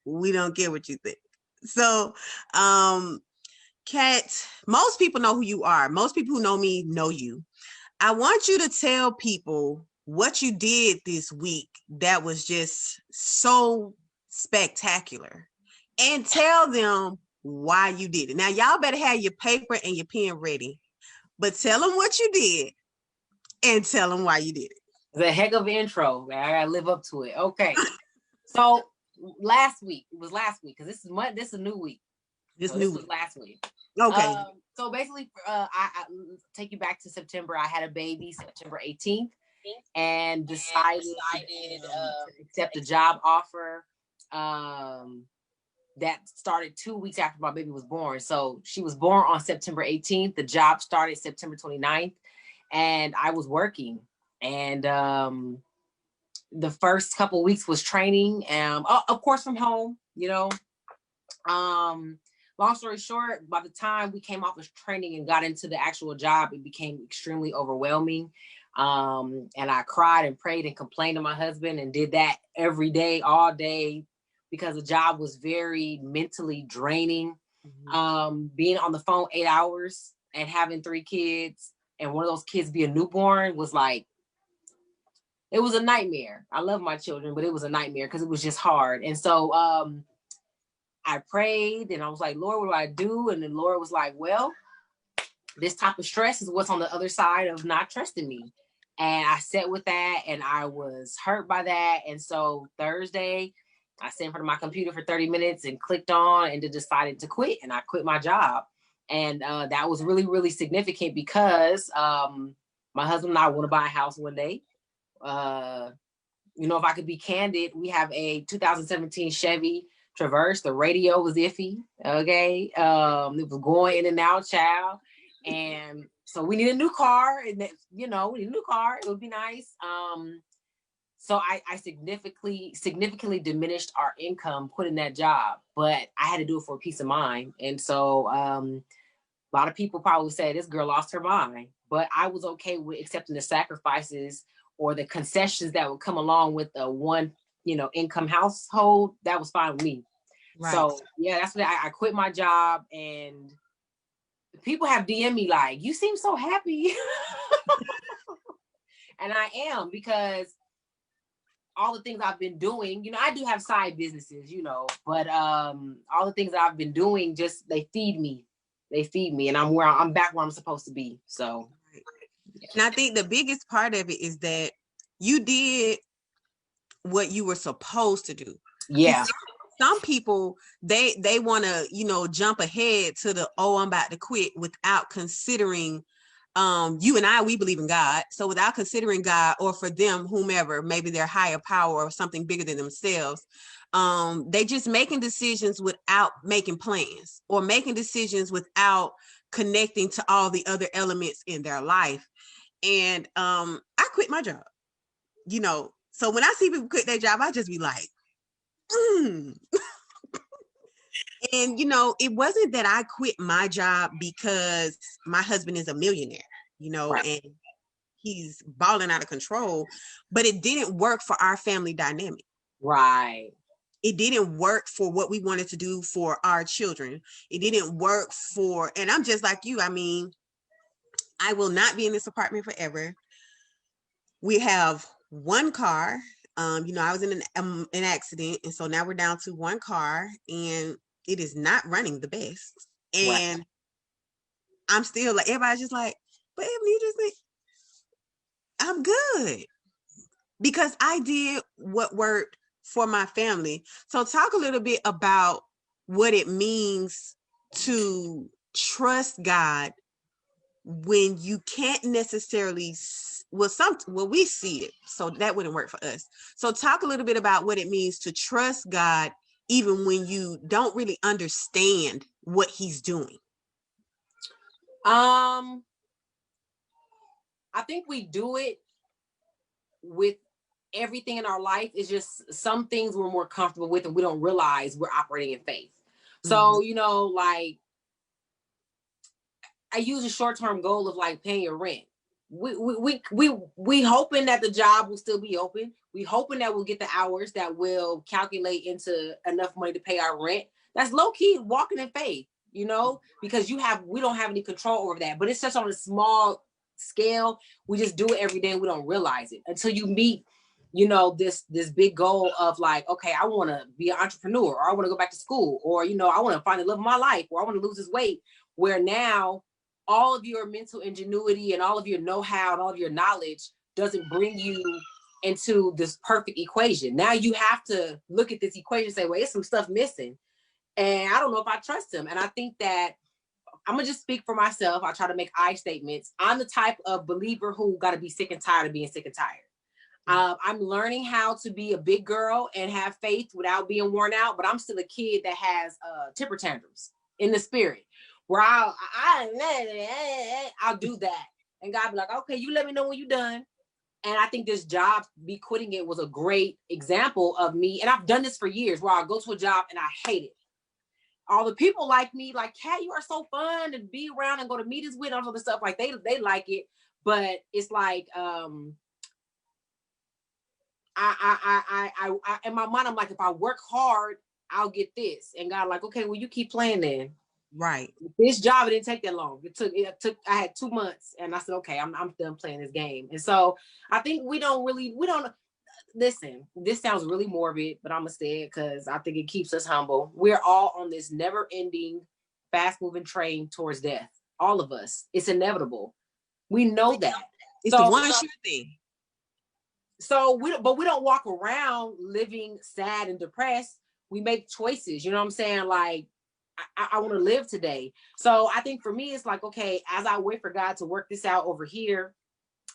We don't care what you think. So, Kat, most people know who you are. Most people who know me know you. I want you to tell people what you did this week that was just so spectacular, and tell them why you did it. Now, y'all better have your paper and your pen ready, but tell them what you did and tell them why you did it. It's a heck of an intro. I gotta live up to it. Okay. So last week, it was last week, because this is a new week. This was last week. Okay. So basically, I take you back to September. I had a baby September 18th and decided to accept a job offer that started 2 weeks after my baby was born. So she was born on September 18th. The job started September 29th, and I was working. And the first couple of weeks was training, of course, from home, you know. Long story short, by the time we came off of training and got into the actual job, it became extremely overwhelming. And I cried and prayed and complained to my husband and did that every day, all day, because the job was very mentally draining. Mm-hmm. Being on the phone 8 hours and having 3 kids, and one of those kids be a newborn, was like, it was a nightmare. I love my children, but it was a nightmare because it was just hard. And so I prayed and I was like, Lord, what do I do? And the Lord was like, well, this type of stress is what's on the other side of not trusting me. And I sat with that, and I was hurt by that. And so Thursday, I sat in front of my computer for 30 minutes and clicked on and decided to quit. And I quit my job. And that was really, really significant because my husband and I want to buy a house one day. If I could be candid, we have a 2017 Chevy Traverse. The radio was iffy. Okay. It was going in and out, child. And so we need a new car, and we need a new car. It would be nice. So I significantly diminished our income quitting that job, but I had to do it for peace of mind. And so a lot of people probably say this girl lost her mind, but I was okay with accepting the sacrifices or the concessions that would come along with a one, income household. That was fine with me. Right. So yeah, that's when I quit my job, and people have DM'd me like, you seem so happy. And I am, because all the things I've been doing, I do have side businesses, but all the things that I've been doing, just, they feed me, and I'm back where I'm supposed to be. So. Yeah. And I think the biggest part of it is that you did what you were supposed to do. Yeah. Some people, they want to, jump ahead to the, I'm about to quit, without considering, you and I, we believe in God. So without considering God, or for them, whomever, maybe their higher power or something bigger than themselves, they just making decisions without making plans, or making decisions without connecting to all the other elements in their life. And I quit my job, so when I see people quit their job, I just be like, And, it wasn't that I quit my job because my husband is a millionaire, right, and he's balling out of control, but it didn't work for our family dynamic. Right. It didn't work for what we wanted to do for our children. It didn't work and I'm just like you. I mean, I will not be in this apartment forever. We have one car. I was in an accident, and so now we're down to one car, and it is not running the best. And right, I'm still like, everybody's just like, but Ebony, you just think I'm good because I did what worked for my family. So talk a little bit about what it means to trust God when you can't necessarily, we see it, so that wouldn't work for us. So talk a little bit about what it means to trust God even when you don't really understand what he's doing. I think we do it with everything in our life. It's just some things we're more comfortable with and we don't realize we're operating in faith. So, like, I use a short-term goal of like paying your rent. We hoping that the job will still be open. We hoping that we'll get the hours that will calculate into enough money to pay our rent. That's low key walking in faith, you know, because we don't have any control over that. But it's just on a small scale. We just do it every day and we don't realize it until you meet, you know, this big goal of like, okay, I want to be an entrepreneur, or I want to go back to school, or, you know, I want to find the love of my life, or I want to lose this weight, where now all of your mental ingenuity and all of your know-how and all of your knowledge doesn't bring you into this perfect equation. Now you have to look at this equation and say, well, there's some stuff missing. And I don't know if I trust him. And I think that I'm going to just speak for myself. I try to make I statements. I'm the type of believer who got to be sick and tired of being sick and tired. I'm learning how to be a big girl and have faith without being worn out, but I'm still a kid that has temper tantrums in the spirit, where I'll do that. And God be like, okay, you let me know when you're done. And I think this job, me quitting it, was a great example of me. And I've done this for years, where I'll go to a job and I hate it. All the people like me, like, Kat, you are so fun to be around and go to meetings with, all the stuff. Like they like it, but it's like, I in my mind, I'm like, if I work hard, I'll get this. And God, like, okay, well, you keep playing then. Right. This job, it didn't take that long. It took. I had 2 months, and I said, okay, I'm done playing this game. And so I think we don't listen. This sounds really morbid, but I'm gonna say it because I think it keeps us humble. We're all on this never-ending, fast-moving train towards death. All of us. It's inevitable. We know that. It's the one sure thing. So we don't walk around living sad and depressed. We make choices. You know what I'm saying? Like, I want to live today. So I think for me, it's like, okay, as I wait for God to work this out over here,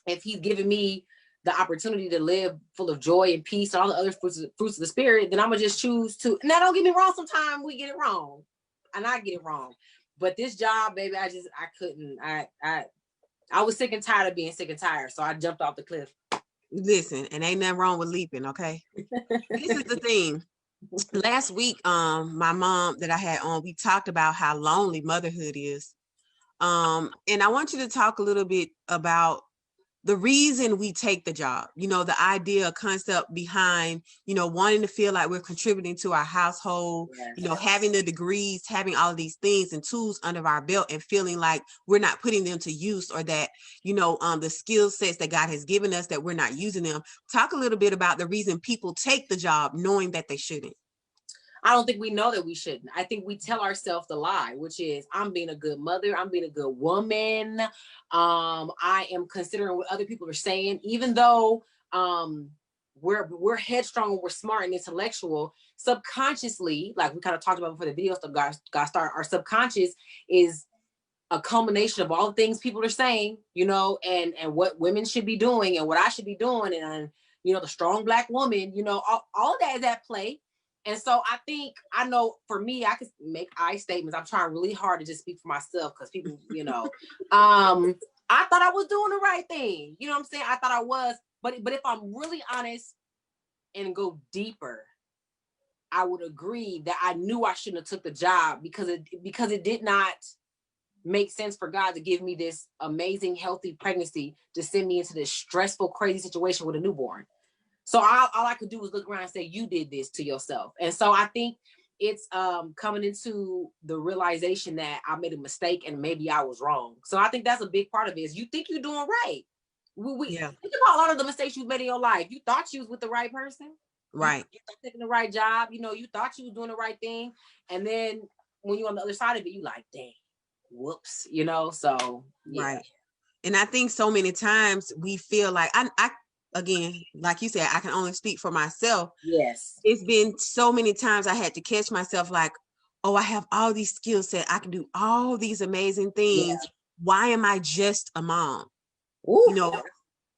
if he's giving me the opportunity to live full of joy and peace and all the other fruits of the spirit, then I'm going to just choose to. Now, don't get me wrong. Sometimes we get it wrong and I get it wrong. But this job, baby, I couldn't. I was sick and tired of being sick and tired. So I jumped off the cliff. Listen, and ain't nothing wrong with leaping, okay? This is the thing. Last week, my mom that I had on, we talked about how lonely motherhood is. And I want you to talk a little bit about the reason we take the job, you know, the idea, concept behind, you know, wanting to feel like we're contributing to our household, yes, you know, having the degrees, having all of these things and tools under our belt and feeling like we're not putting them to use, or that, you know, the skill sets that God has given us, that we're not using them. Talk a little bit about the reason people take the job knowing that they shouldn't. I don't think we know that we shouldn't. I think we tell ourselves the lie, which is, I'm being a good mother. I'm being a good woman. I am considering what other people are saying, even though we're headstrong and we're smart and intellectual. Subconsciously, like we kind of talked about before the video got started, our subconscious is a culmination of all the things people are saying, you know, and what women should be doing and what I should be doing. And, you know, the strong Black woman, you know, all of that is at play. And so I think, I know for me, I could make I statements. I'm trying really hard to just speak for myself because people, you know, I thought I was doing the right thing. You know what I'm saying? I thought I was, but if I'm really honest and go deeper, I would agree that I knew I shouldn't have took the job because it did not make sense for God to give me this amazing, healthy pregnancy to send me into this stressful, crazy situation with a newborn. So all I could do was look around and say, you did this to yourself. And so I think it's coming into the realization that I made a mistake and maybe I was wrong. So I think that's a big part of it, is you think you're doing right. Think about a lot of the mistakes you've made in your life. You thought you was with the right person. Right. You taking the right job. You know, you thought you was doing the right thing. And then when you're on the other side of it, you like, dang, whoops, you know? So, yeah. Right. And I think so many times we feel like, I again, like you said, I can only speak for myself. Yes. It's been so many times I had to catch myself like, oh, I have all these skill sets. I can do all these amazing things. Yeah. Why am I just a mom? Ooh, you know,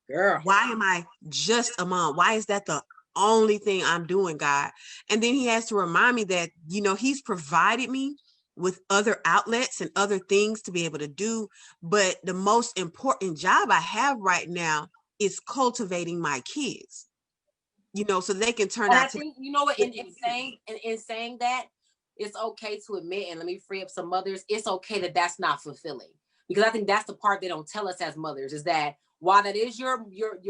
girl. Why am I just a mom? Why is that the only thing I'm doing, God? And then he has to remind me that, you know, he's provided me with other outlets and other things to be able to do. But the most important job I have right now is cultivating my kids, you know, so they can turn out. I think, you know what, in saying that, it's okay to admit, and let me free up some mothers, it's okay that that's not fulfilling. Because I think that's the part they don't tell us as mothers, is that while that is your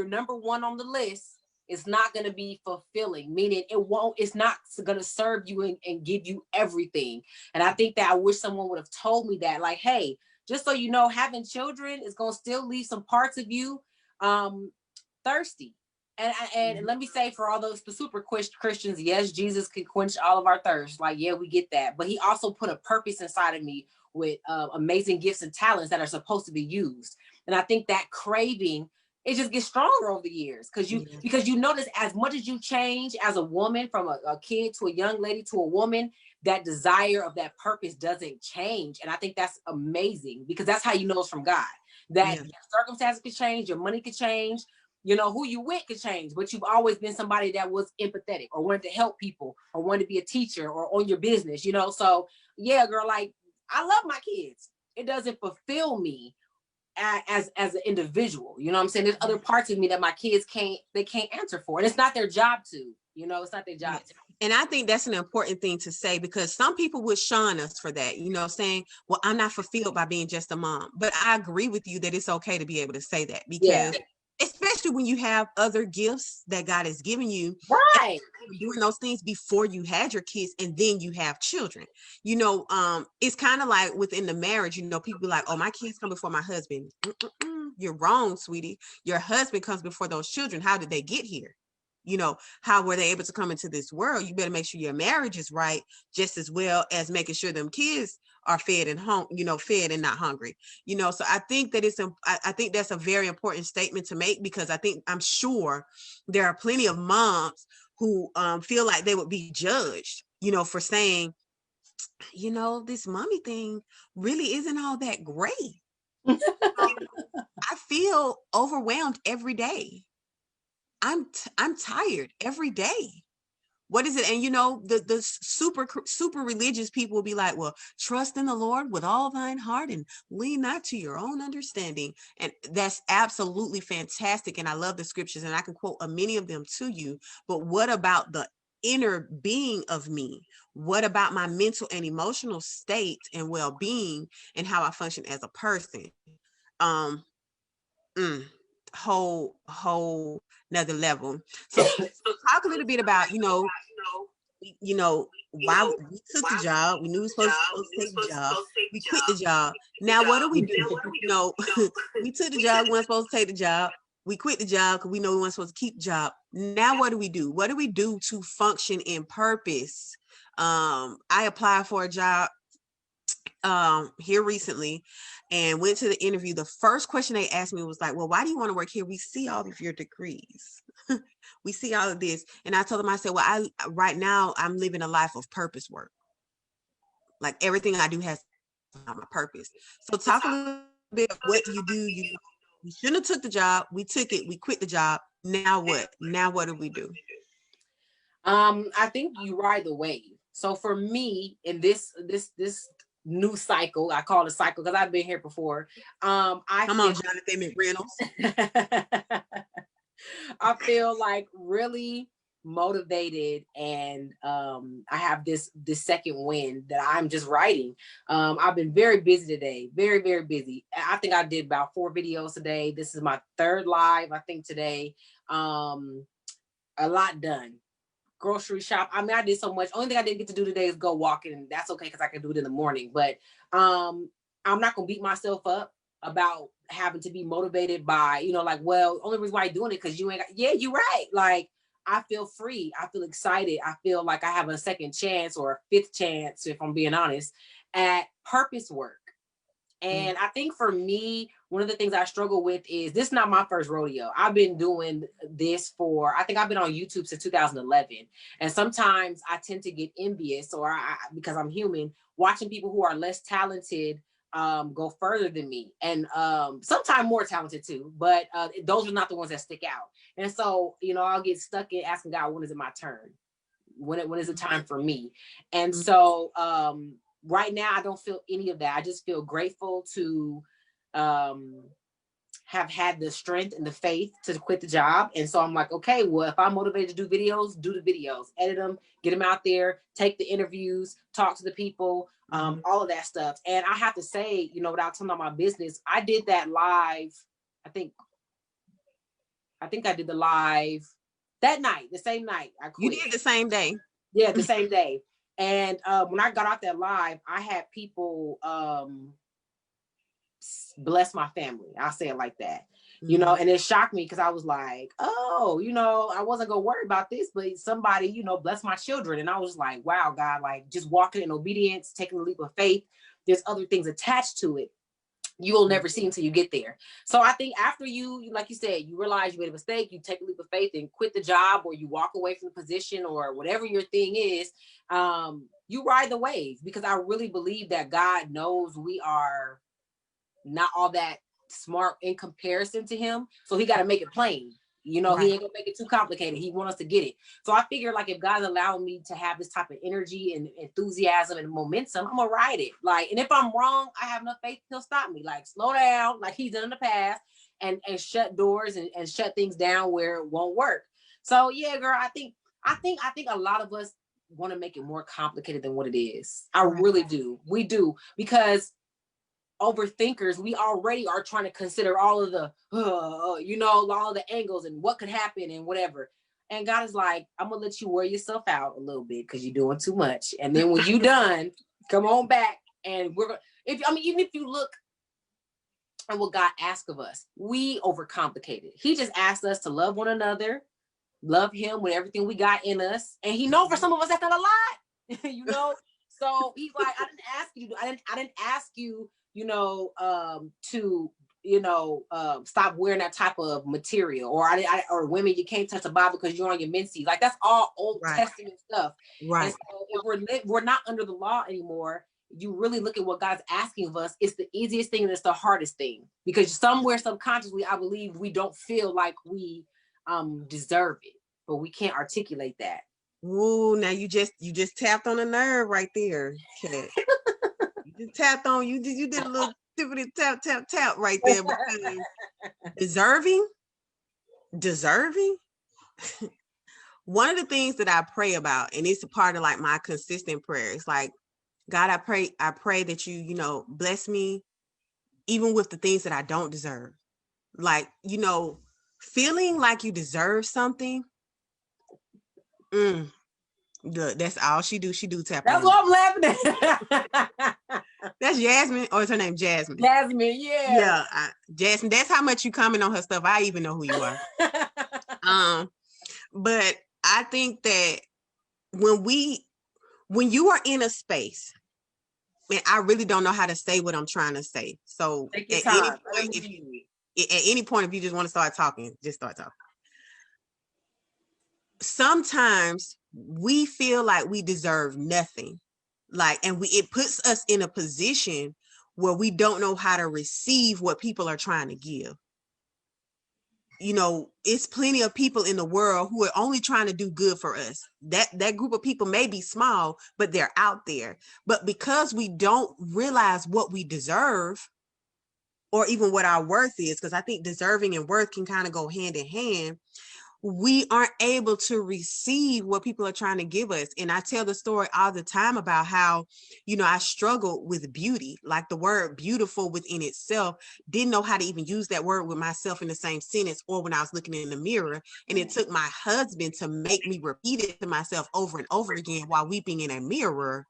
number one on the list, it's not going to be fulfilling, meaning it's not going to serve you and give you everything. And I think that I wish someone would have told me that, like, hey, just so you know, having children is going to still leave some parts of you thirsty. And let me say, for all those the super Christians, yes, Jesus can quench all of our thirst. Like, yeah, we get that. But he also put a purpose inside of me with amazing gifts and talents that are supposed to be used. And I think that craving, it just gets stronger over the years, because you notice, as much as you change as a woman, from a kid to a young lady to a woman, that desire of that purpose doesn't change. And I think that's amazing, because that's how you know it's from God. That your circumstances could change, your money could change, you know, who you with could change, but you've always been somebody that was empathetic or wanted to help people or wanted to be a teacher or on your business, you know? So yeah, girl, like, I love my kids. It doesn't fulfill me as an individual. You know what I'm saying? There's other parts of me that my kids can't answer for. And it's not their job to, you know, it's not their job to. And I think that's an important thing to say, because some people would shun us for that, you know, saying, well, I'm not fulfilled by being just a mom. But I agree with you that it's okay to be able to say that, because especially when you have other gifts that God has given you, right, doing those things before you had your kids, and then you have children, you know, it's kind of like within the marriage, you know, people be like, oh, my kids come before my husband. You're wrong, sweetie. Your husband comes before those children. How did they get here? You know, how were they able to come into this world? You better make sure your marriage is right, just as well as making sure them kids are fed and fed and not hungry, you know. So I think that I think that's a very important statement to make, because I'm sure there are plenty of moms who feel like they would be judged, you know, for saying, you know, this mommy thing really isn't all that great. I feel overwhelmed every day. I'm tired every day. What is it? And you know, the super religious people will be like, well, trust in the Lord with all thine heart and lean not to your own understanding. And that's absolutely fantastic. And I love the scriptures, and I can quote many of them to you. But what about the inner being of me? What about my mental and emotional state and well-being, and how I function as a person? Mm, whole another level. So talk a little bit about, why we took the job. We knew we were supposed to take the job. We quit the job. Now what do we do? You know, we took the job. We weren't supposed to take the job. We quit the job because we know we weren't supposed to keep the job. Now what do we do? What do we do to function in purpose? I applied for a job here recently and went to the interview. The first question they asked me was like, well, why do you want to work here? We see all of your degrees. We see all of this. And I told them, I said, well, right now I'm living a life of purpose work. Like everything I do has my purpose. So talk a little bit of what you do. We shouldn't have took the job. We took it. We quit the job. Now what? Now what do we do? I think you ride the wave. So for me, in this new cycle, I call it a cycle because I've been here before. Come on, Jonathan McReynolds. I feel like really motivated, and I have this second wind that I'm just writing. I've been very busy today, very, very busy. I think I did about 4 videos today. This is my 3rd live, I think, today. A lot done. Grocery shop. I mean, I did so much. Only thing I didn't get to do today is go walking, and that's okay because I can do it in the morning. But I'm not gonna beat myself up about having to be motivated by, like, well, only reason why you're doing it because you ain't got, yeah, you're right. Like, I feel free. I feel excited. I feel like I have a second chance or a 5th chance, if I'm being honest, at purpose work. And I think for me, one of the things I struggle with is this is not my first rodeo. I've been doing this I think I've been on YouTube since 2011. And sometimes I tend to get envious, or because I'm human, watching people who are less talented go further than me, and sometimes more talented too, but those are not the ones that stick out. And so, I'll get stuck in asking God, when is it my turn? When is it time for me? And so right now I don't feel any of that. I just feel grateful to have had the strength and the faith to quit the job. And so I'm like, okay, well, if I'm motivated to do videos, edit them, get them out there, take the interviews, talk to the people, all of that stuff. And I have to say, without talking about my business, I did that live. I think I did the live That night, the same night, I quit. You did the same day. Yeah, the same day. And when I got out that live, I had people bless my family. I'll say it like that. You know, and it shocked me because I was like, oh, you know, I wasn't gonna worry about this, but somebody, you know, bless my children. And I was like, wow, God, like just walking in obedience, taking the leap of faith. There's other things attached to it you will never see until you get there. So I think after you, like you said, you realize you made a mistake, you take a leap of faith and quit the job, or you walk away from the position, or whatever your thing is, you ride the wave, because I really believe that God knows we are not all that smart in comparison to him. So he got to make it plain. You know, right. He ain't gonna make it too complicated. He wants us to get it. So I figure, like, if God's allowing me to have this type of energy and enthusiasm and momentum, I'm gonna ride it. Like, and if I'm wrong, I have enough faith he'll stop me. Like, slow down, like he's done in the past, and shut doors and shut things down where it won't work. So yeah, girl, I think a lot of us want to make it more complicated than what it is. I really do. We do, because overthinkers, we already are trying to consider all of the you know, all of the angles and what could happen and whatever. And God is like, I'm gonna let you wear yourself out a little bit because you're doing too much. And then when you done, come on back. And we're gonna, even if you look at what God asked of us, we overcomplicated. He just asked us to love one another, love him with everything we got in us. And he knows for some of us that's not a lot. You know, so he's like, I didn't ask you you know, to, you know, stop wearing that type of material, or women, you can't touch a Bible because you're on your menses. Like, that's all Old Testament stuff. Right. And so if we're not under the law anymore, you really look at what God's asking of us. It's the easiest thing and it's the hardest thing, because somewhere subconsciously, I believe we don't feel like we deserve it, but we can't articulate that. Ooh, now you just tapped on a nerve right there, Kat. You just tapped on, you did a little tippity tap right there, because deserving. One of the things that I pray about, and it's a part of like my consistent prayer, it's like, God, I pray that you know, bless me even with the things that I don't deserve. Like, you know, feeling like you deserve something. Good. That's all she do. She do tap. That's what I'm laughing at. That's Jasmine, or is her name Jasmine? Jasmine, yeah. Yeah, Jasmine. That's how much you comment on her stuff. I even know who you are. But I think that when you are in a space, and I really don't know how to say what I'm trying to say. So at any point, if you just want to start talking, just start talking. Sometimes we feel like we deserve nothing, like, and it puts us in a position where we don't know how to receive what people are trying to give. You know, it's plenty of people in the world who are only trying to do good for us. That group of people may be small, but they're out there. But because we don't realize what we deserve, or even what our worth is, because I think deserving and worth can kind of go hand in hand, we aren't able to receive what people are trying to give us. And I tell the story all the time about how, you know, I struggled with beauty, like the word beautiful within itself, didn't know how to even use that word with myself in the same sentence, or when I was looking in the mirror. And it took my husband to make me repeat it to myself over and over again while weeping in a mirror,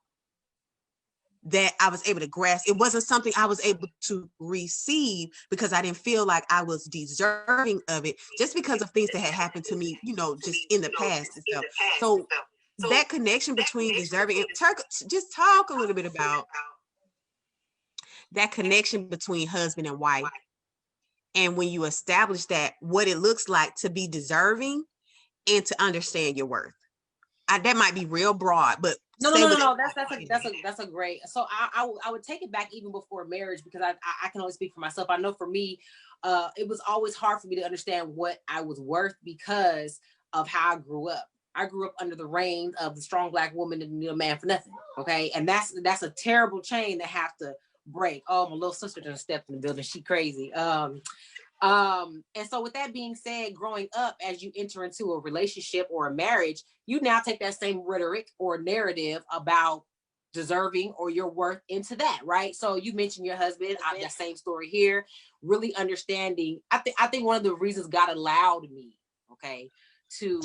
that I was able to grasp. It wasn't something I was able to receive because I didn't feel like I was deserving of it, just because of things that had happened to me, you know, just in the past and stuff. So that connection between deserving and just talk a little bit about that connection between husband and wife. And when you establish that, what it looks like to be deserving and to understand your worth. That might be real broad, but no. That's a great. So I would take it back even before marriage, because I can only speak for myself. I know for me, it was always hard for me to understand what I was worth because of how I grew up. I grew up under the reign of the strong Black woman and the man for nothing. Okay, and that's a terrible chain to have to break. Oh, my little sister just stepped in the building. She crazy. And so with that being said, growing up, as you enter into a relationship or a marriage, you now take that same rhetoric or narrative about deserving or your worth into that, right? So you mentioned your husband. I have the same story here, really understanding. I think one of the reasons God allowed me, okay, to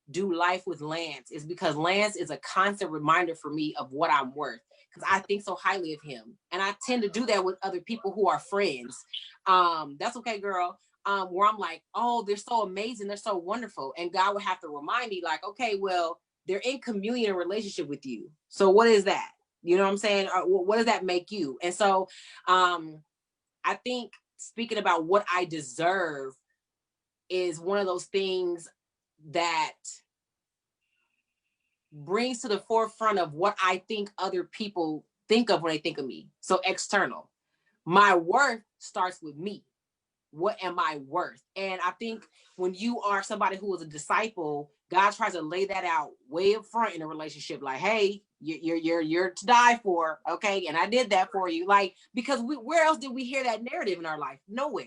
do life with Lance is because Lance is a constant reminder for me of what I'm worth, because I think so highly of him. And I tend to do that with other people who are friends. That's okay, girl. Where I'm like, oh, they're so amazing. They're so wonderful. And God would have to remind me like, okay, well, they're in communion and relationship with you. So what is that? You know what I'm saying? What does that make you? And so I think speaking about what I deserve is one of those things that brings to the forefront of what I think other people think of when they think of me. So external. My worth starts with me. What am I worth? And I think when you are somebody who is a disciple, God tries to lay that out way up front in a relationship. Like, hey, you're to die for, okay? And I did that for you. Like, because where else did we hear that narrative in our life? Nowhere.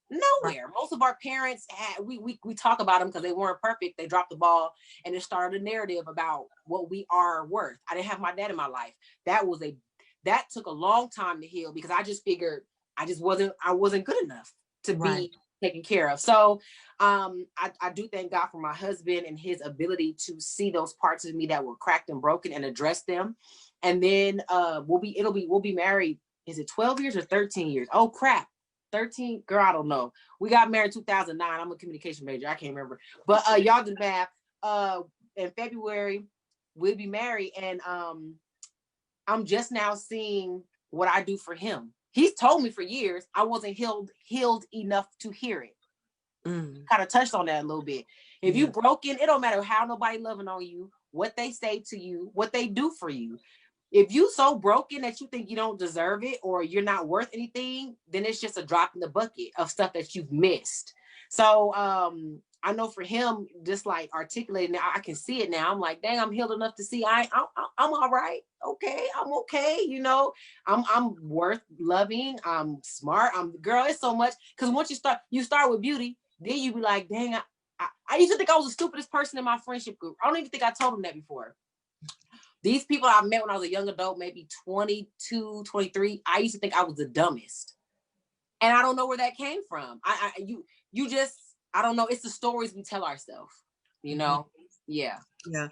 Nowhere. Right. Most of our parents we talk about them because they weren't perfect. They dropped the ball, and it started a narrative about what we are worth. I didn't have my dad in my life. That took a long time to heal, because I just figured I wasn't good enough to be taken care of. So I do thank God for my husband and his ability to see those parts of me that were cracked and broken and address them. And then we'll be married. Is it 12 years or 13 years? Oh crap. 13, girl, I don't know. We got married 2009. I'm a communication major. I can't remember. But y'all do the math. In February, we'll be married. And I'm just now seeing what I do for him. He's told me for years I wasn't healed enough to hear it. Kind of touched on that a little bit. If you broken, it don't matter how nobody loving on you, what they say to you, what they do for you. If you so broken that you think you don't deserve it or you're not worth anything, then it's just a drop in the bucket of stuff that you've missed. So I know for him, just like articulating, I can see it now. I'm like, dang, I'm healed enough to see I'm all right. Okay, I'm okay. You know, I'm worth loving. I'm smart. Girl, it's so much. Because once you start with beauty, then you be like, dang, I used to think I was the stupidest person in my friendship group. I don't even think I told them that before. These people I met when I was a young adult, maybe 22, 23, I used to think I was the dumbest. And I don't know where that came from. You just, I don't know. It's the stories we tell ourselves, you know? Yeah. Yeah.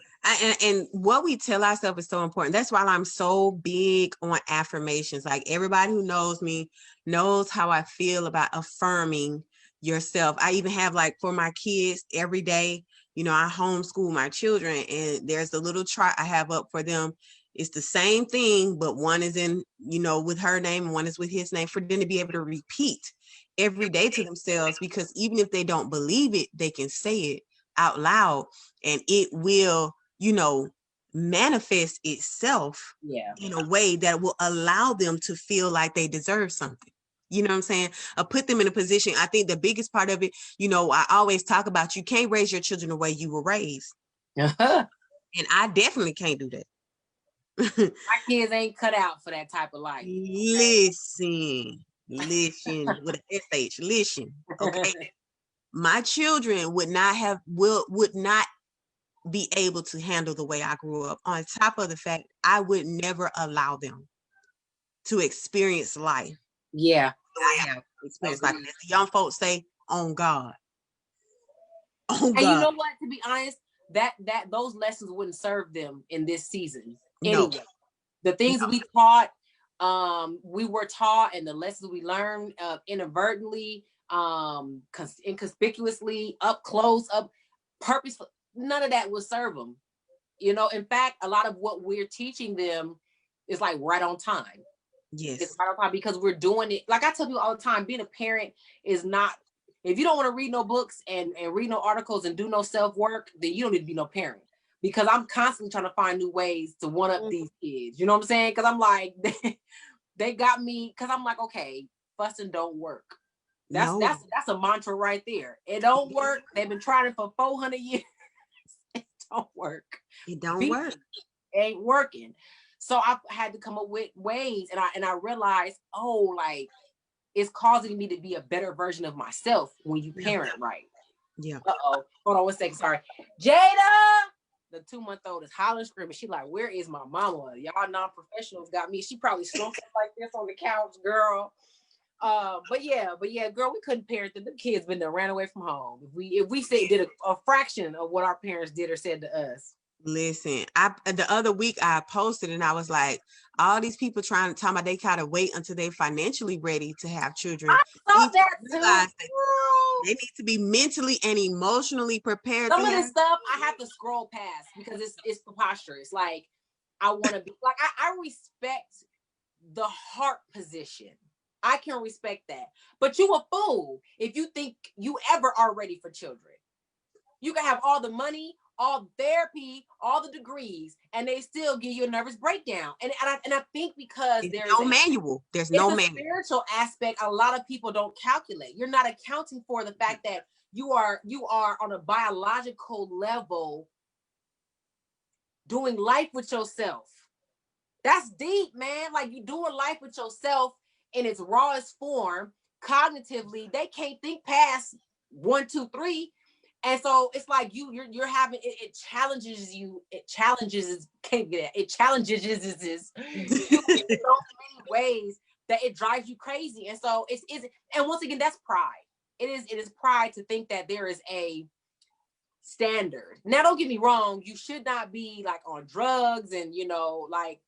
And what we tell ourselves is so important. That's why I'm so big on affirmations. Like, everybody who knows me knows how I feel about affirming yourself. I even have, like, for my kids every day, you know, I homeschool my children, and there's a little chart I have up for them. It's the same thing, but one is in, you know, with her name and one is with his name, for them to be able to repeat every day to themselves, because even if they don't believe it, they can say it out loud, and it will, you know, manifest itself in a way that will allow them to feel like they deserve something. You know what I'm saying? Put them in a position. I think the biggest part of it, you know, I always talk about, you can't raise your children the way you were raised. And I definitely can't do that. My kids ain't cut out for that type of life. Listen with an SH, listen. Okay. My children would not be able to handle the way I grew up. On top of the fact, I would never allow them to experience life. Yeah. I have experienced life. As the young folks say, on God. On God. And you know what? To be honest, that those lessons wouldn't serve them in this season. Anyway, no. The things we taught, we were taught, and the lessons we learned inadvertently, inconspicuously, up close, up purposeful, none of that would serve them. You know, in fact, a lot of what we're teaching them is like right on time. Yes. It's right on time, because we're doing it. Like I tell people all the time, being a parent is not, if you don't want to read no books and read no articles and do no self-work, then you don't need to be no parent. Because I'm constantly trying to find new ways to one up these kids. You know what I'm saying? Because I'm like, they got me, because I'm like, okay, fussing don't work. That's a mantra right there. It don't work. They've been trying it for 400 years. It don't work. It don't work. It ain't working. So I had to come up with ways, and I realized, oh, like, it's causing me to be a better version of myself when you parent right. Yeah. Uh-oh. Hold on one second. Sorry. Jada, the 2-month-old, is hollering, screaming. She like, where is my mama? Y'all non-professionals got me. She probably slumped like this on the couch, girl. But yeah, girl, we couldn't parent them. The kids been there, ran away from home. If we say did a fraction of what our parents did or said to us. Listen, the other week I posted and I was like, all these people trying to tell me they gotta wait until they're financially ready to have children. I thought that too. That they need to be mentally and emotionally prepared. Some of this stuff I have to scroll past because it's preposterous. Like, I want to be like, I respect the heart position. I can respect that. But you a fool if you think you ever are ready for children. You can have all the money, all the therapy, all the degrees, and they still give you a nervous breakdown. And I think because there's no manual. There's no manual. Spiritual aspect a lot of people don't calculate. You're not accounting for the fact that you are on a biological level doing life with yourself. That's deep, man. Like, you doing life with yourself in its rawest form. Cognitively, they can't think past 1, 2, 3. And so it's like you're having it challenges you. It challenges this in so many ways that it drives you crazy. And so it's and once again, that's pride. It is pride to think that there is a standard. Now, don't get me wrong, you should not be like on drugs and like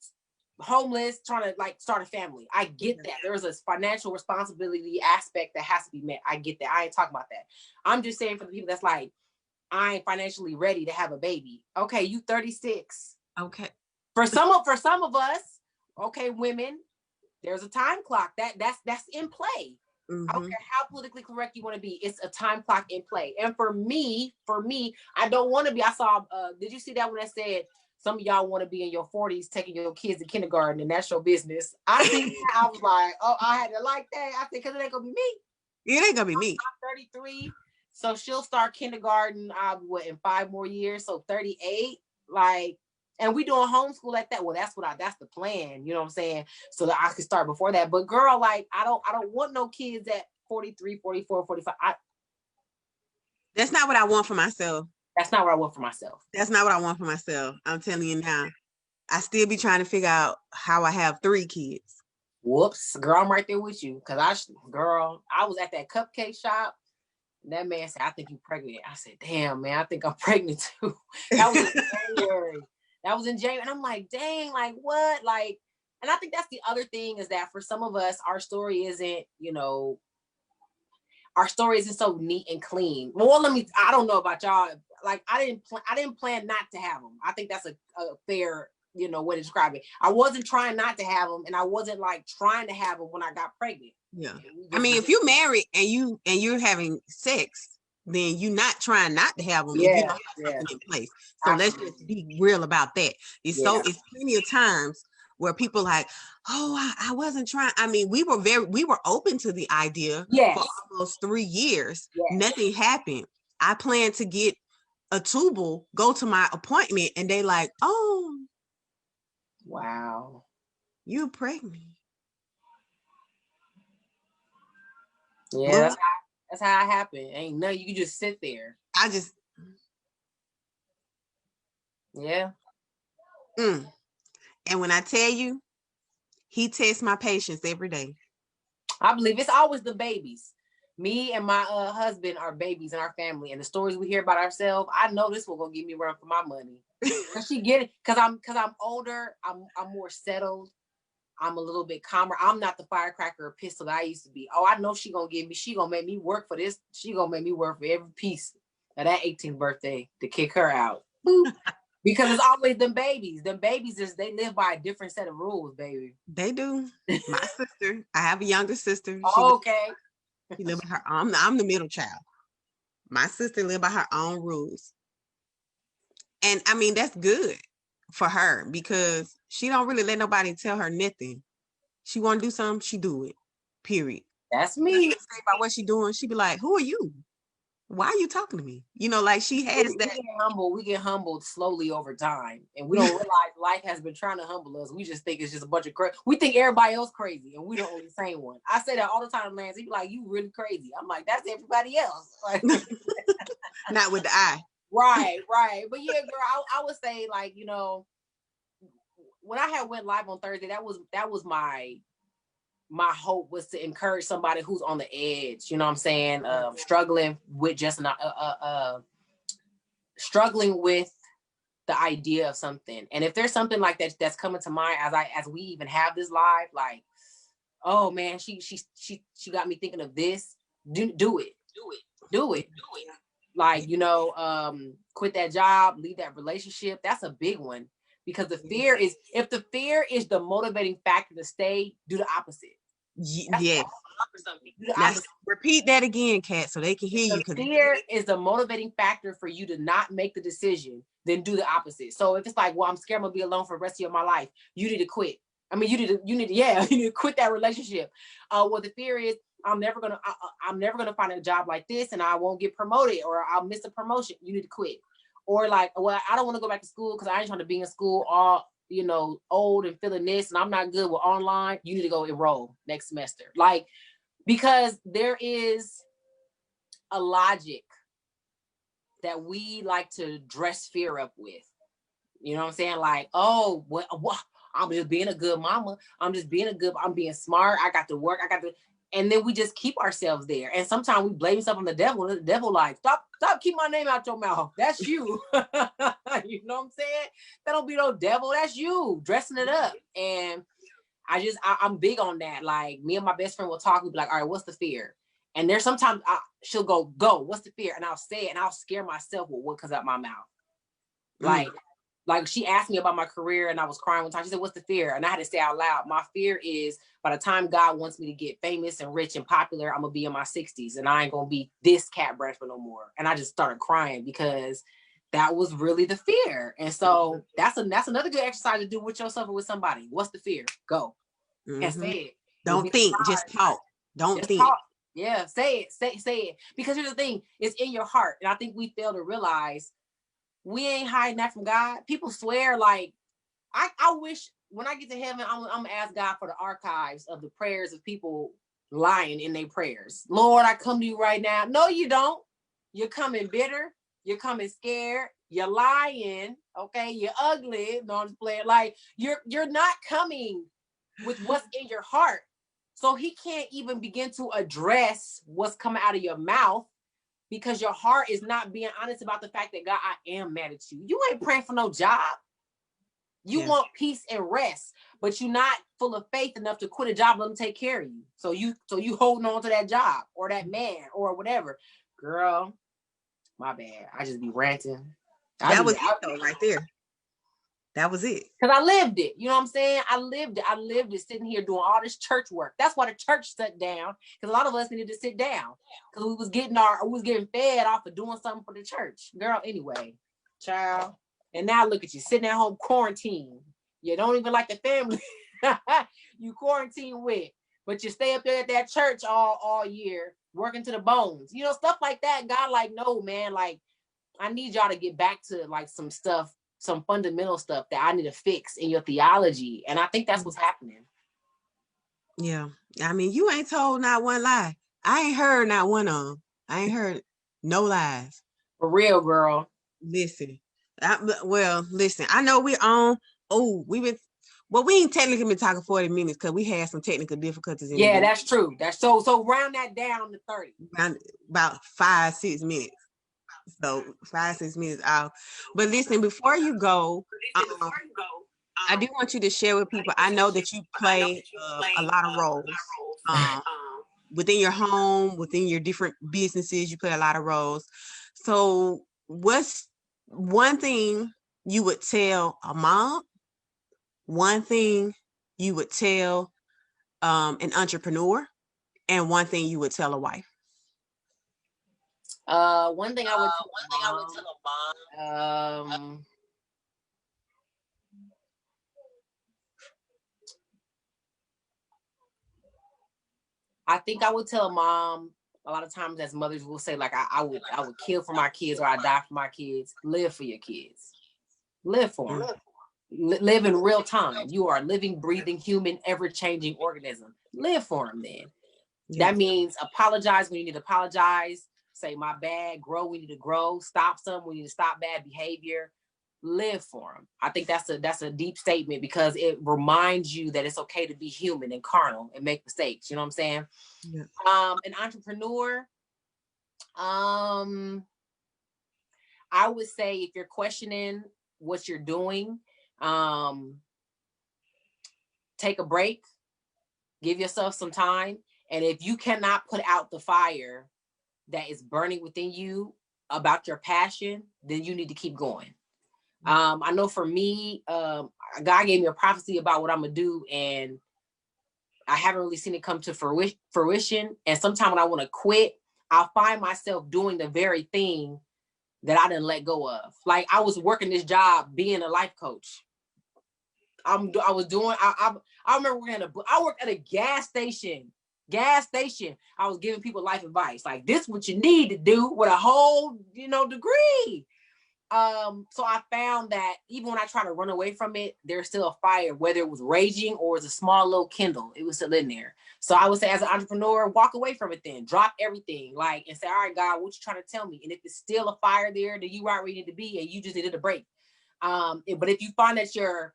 homeless trying to like start a family. I get that. There's a financial responsibility aspect that has to be met. I get that. I ain't talking about that. I'm just saying for the people that's like, I ain't financially ready to have a baby. Okay, you 36. Okay. For some of us, okay, women, there's a time clock that's in play. Mm-hmm. I don't care how politically correct you want to be. It's a time clock in play. And for me, I don't want to be. I saw. Did you see that when I said some of y'all want to be in your 40s taking your kids to kindergarten and that's your business? I think I was like, oh, I had to like that. I think because it ain't gonna be me. It ain't gonna be me. I'm 33, so she'll start kindergarten. In 5 more years, so 38. Like, and we doing homeschool like that. Well, that's the plan. You know what I'm saying? So that I could start before that. But girl, like, I don't want no kids at 43, 44, 45. That's not what I want for myself. That's not what I want for myself. That's not what I want for myself. I'm telling you now. I still be trying to figure out how I have 3 kids. Whoops, girl, I'm right there with you. Cause I was at that cupcake shop. And that man said, "I think you're pregnant." I said, "Damn, man, I think I'm pregnant too." That was in January. And I'm like, dang, like what? Like, and I think that's the other thing is that for some of us, our story isn't, our story isn't so neat and clean. Well, I don't know about y'all. Like, I didn't plan not to have them. I think that's a fair, way to describe it. I wasn't trying not to have them, and I wasn't like trying to have them when I got pregnant. Yeah. I mean, if you're married and you're having sex, then you're not trying not to have them if you don't have something in place. So let's just be real about that. It's plenty of times where people like, oh, I wasn't trying. I mean, we were open to the idea for almost 3 years. Yes. Nothing happened. I planned to get a tubal, go to my appointment, and they like, oh, wow, you're pregnant. Yeah, that's how it happened. Ain't nothing. You can just sit there. Yeah. And when I tell you, he tests my patience every day. I believe it's always the babies. Me and my husband are babies in our family, and the stories we hear about ourselves, I know this one gonna give me a run for my money. Cause she get it. Cause I'm older. I'm more settled. I'm a little bit calmer. I'm not the firecracker or pistol that I used to be. Oh, I know she gonna give me. She gonna make me work for this. She gonna make me work for every piece of that 18th birthday to kick her out. Because it's always them babies. Them babies they live by a different set of rules, baby. They do. My sister. I have a younger sister. Okay. She live by her. I'm the middle child. My sister live by her own rules, and I mean that's good for her because she don't really let nobody tell her nothing. She want to do something, she do it. Period. That's me. Say about what she doing, she be like, "Who are you? Why are you talking to me?" Like she has that. We get humbled slowly over time, and we don't realize life has been trying to humble us. We just think it's just a bunch of crazy. We think everybody else crazy, and we don't only the same one. I say that all the time, Lance. He be like, "You really crazy?" I'm like, "That's everybody else." Like, not with the eye. Right. But yeah, girl, I would say like when I had went live on Thursday, that was my my hope was to encourage somebody who's on the edge, you know what I'm saying? Struggling with just not, struggling with the idea of something. And if there's something like that that's coming to mind as we even have this live, like, oh man, she got me thinking of this. Do it. Like, you know, quit that job, leave that relationship. That's a big one, because the fear is, if the fear is the motivating factor to stay, do the opposite. Yes. Now, repeat that again, Kat, so they can hear you. The fear is the motivating factor for you to not make the decision, then do the opposite. So if it's like, well, I'm scared I'm gonna be alone for the rest of my life, you need to quit. I mean, you need to quit that relationship. Well, the fear is, I'm never gonna find a job like this, and I won't get promoted, or I'll miss a promotion. You need to quit. Or like, well, I don't want to go back to school because I ain't trying to be in school all, you know, old and feeling this, and I'm not good with online. You need to go enroll next semester. Like, because there is a logic that we like to dress fear up with. You know what I'm saying? Like, oh, what I'm just being a good mama. I'm being smart. I got to work. And then we just keep ourselves there. And sometimes we blame stuff on the devil. And the devil like, stop, keep my name out your mouth. That's you. You know what I'm saying? That don't be no devil. That's you dressing it up. And I'm big on that. Like, me and my best friend will talk. We'll be like, all right, what's the fear? And there's sometimes she'll go, what's the fear? And I'll say it, and I'll scare myself with what comes out my mouth. Like she asked me about my career, and I was crying one time. She said, what's the fear? And I had to say out loud, my fear is, by the time God wants me to get famous and rich and popular, I'm going to be in my 60s, and I ain't going to be this Kat Branchman no more. And I just started crying, because that was really the fear. And so that's another good exercise to do with yourself or with somebody. What's the fear? Go. And say it. Don't think, just talk. Don't think. Talk. Yeah, say it. Say it. Because here's the thing, it's in your heart. And I think we fail to realize we ain't hiding that from God. People swear, like, I wish when I get to heaven, I'm gonna ask God for the archives of the prayers of people lying in their prayers. Lord, I come to you right now. No, you don't. You're coming bitter. You're coming scared. You're lying. Okay, you're ugly. No, I'm just playing. Like, you're not coming with what's in your heart. So he can't even begin to address what's coming out of your mouth, because your heart is not being honest about the fact that, God, I am mad at you. You ain't praying for no job. You want peace and rest, but you're not full of faith enough to quit a job and let them take care of you. So you holding on to that job or that man or whatever. Girl, my bad. I just be ranting. That was it right there. That was it. Because I lived it. You know what I'm saying? I lived it sitting here doing all this church work. That's why the church shut down. Because a lot of us needed to sit down. Because we was getting fed off of doing something for the church. Girl, anyway, child. And now look at you, sitting at home quarantined. You don't even like the family you quarantine with. But you stay up there at that church all year, working to the bones. You know, stuff like that. God, like, no, man, like, I need y'all to get back to like some stuff, some fundamental stuff that I need to fix in your theology. And I think that's what's happening. Yeah. I mean, you ain't told not one lie. I ain't heard not one of them. I ain't heard no lies. For real, girl. Listen. Listen, I know we're on. We ain't technically been talking 40 minutes because we had some technical difficulties. That's true. That's so round that down to 30. Around about 5-6 minutes. So 5-6 minutes out. But listen, before you go, I do want you to share with people. I know that you play a lot of roles within your home, within your different businesses. You play a lot of roles. So what's one thing you would tell a mom? One thing you would tell an entrepreneur, and one thing you would tell a wife? One thing I would tell a mom. I think I would tell a mom, a lot of times as mothers will say, like, I would kill for my kids, or I die for my kids. Live for your kids. Live for them. Live in real time. You are a living, breathing, human, ever-changing organism. Live for them then. Yeah. That means apologize when you need to apologize. Say, my bad. Grow when you need to grow. Stop some when you need to stop bad behavior. live for them. I think that's a deep statement because it reminds you that it's okay to be human and carnal and make mistakes. You know what I'm saying? Yeah. An entrepreneur. I would say if you're questioning what you're doing, take a break, give yourself some time. And if you cannot put out the fire that is burning within you about your passion, then you need to keep going. I know for me, God gave me a prophecy about what I'm gonna do, and I haven't really seen it come to fruition. And sometimes when I want to quit, I'll find myself doing the very thing that I didn't let go of. Like I was working this job being a life coach. I remember I worked at a gas station. I was giving people life advice. Like this what you need to do with a whole, degree. So I found that even when I try to run away from it, there's still a fire, whether it was raging or it was a small little kindle, it was still in there. So I would say as an entrepreneur, walk away from it then, drop everything, and say, all right, God, what you trying to tell me? And if it's still a fire there, then you right where you need to be and you just needed a break. But if you find that your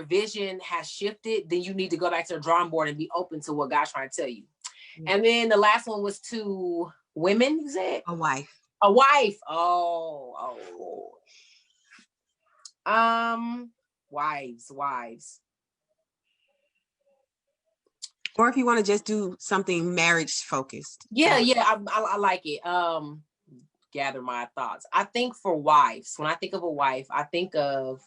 vision has shifted, then you need to go back to the drawing board and be open to what God's trying to tell you. Mm-hmm. And then the last one was to women, you said? A wife. A wife. Wives. Or if you want to just do something marriage focused. Yeah, I like it. Gather my thoughts. I think for wives, when I think of a wife, I think of,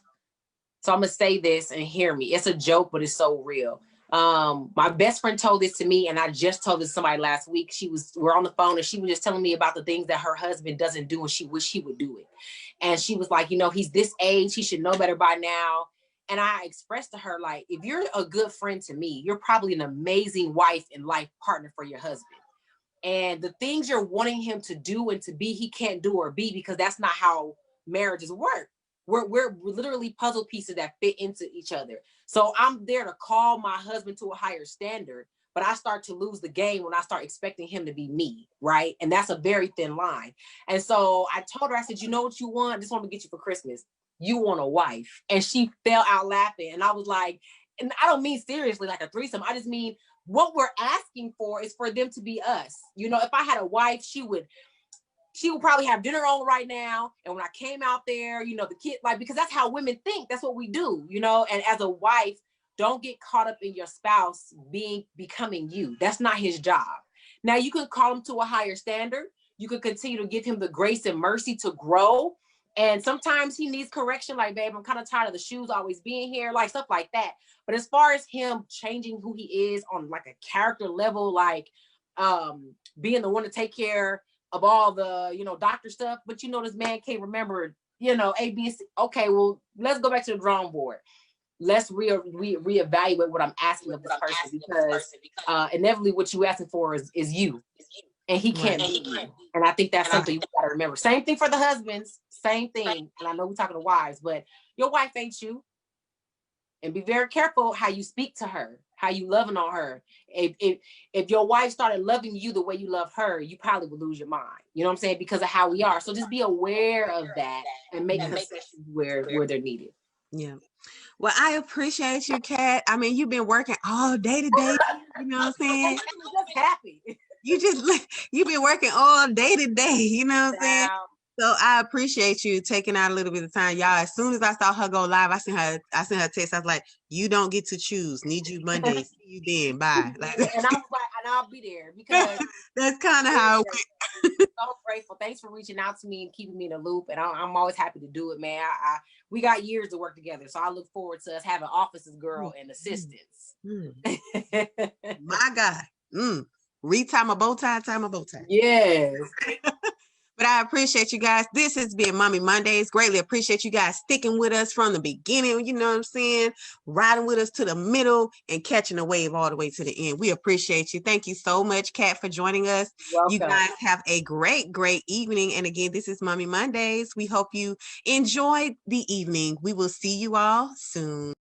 so I'm gonna say this and hear me. It's a joke, but it's so real. My best friend told this to me, and I just told this to somebody last week. We're on the phone and she was just telling me about the things that her husband doesn't do and she wish he would do it. And she was like, he's this age, he should know better by now. And I expressed to her, like, if you're a good friend to me, you're probably an amazing wife and life partner for your husband. And the things you're wanting him to do and to be, he can't do or be, because that's not how marriages work. We're literally puzzle pieces that fit into each other. So I'm there to call my husband to a higher standard, but I start to lose the game when I start expecting him to be me, right? And that's a very thin line. And so I told her, I said, you know what you want? This is what I'm gonna get you for Christmas. You want a wife. And she fell out laughing. And I was like, and I don't mean seriously like a threesome. I just mean what we're asking for is for them to be us. If I had a wife, she would probably have dinner on right now. And when I came out there, the kid, because that's how women think. That's what we do, and as a wife, don't get caught up in your spouse becoming you. That's not his job. Now you can call him to a higher standard. You could continue to give him the grace and mercy to grow. And sometimes he needs correction, like, babe, I'm kind of tired of the shoes always being here, like stuff like that. But as far as him changing who he is on like a character level, like being the one to take care of all the, doctor stuff, but this man can't remember, A, B, C. Okay, well, let's go back to the drawing board. Let's reevaluate what I'm asking of this person, because inevitably what you asking for is you, and he can't be you. And I think that's something you gotta remember. Same thing for the husbands, same thing. And I know we're talking to wives, but your wife ain't you. And be very careful how you speak to her, how you loving on her. If your wife started loving you the way you love her, you probably would lose your mind. You know what I'm saying? Because of how we are. So just be aware of that and make concessions where they're needed. Yeah. Well, I appreciate you, Kat. I mean, you've been working all day today. You know what I'm saying? I'm just happy. You've been working all day today. You know what I'm saying? So I appreciate you taking out a little bit of time, y'all. As soon as I saw her go live, I sent her a text. I was like, "You don't get to choose. Need you Monday. See you then. Bye." And I was like, and I'll be there, because that's kind of how it went. So grateful. Thanks for reaching out to me and keeping me in the loop. And I'm always happy to do it, man. We got years to work together, so I look forward to us having offices, girl, and assistants. My God. Tie my bow tie. Yes. But I appreciate you guys. This has been Mommy Mondays. Greatly appreciate you guys sticking with us from the beginning. You know what I'm saying? Riding with us to the middle and catching a wave all the way to the end. We appreciate you. Thank you so much, Kat, for joining us. Welcome. You guys have a great, great evening. And again, this is Mommy Mondays. We hope you enjoyed the evening. We will see you all soon.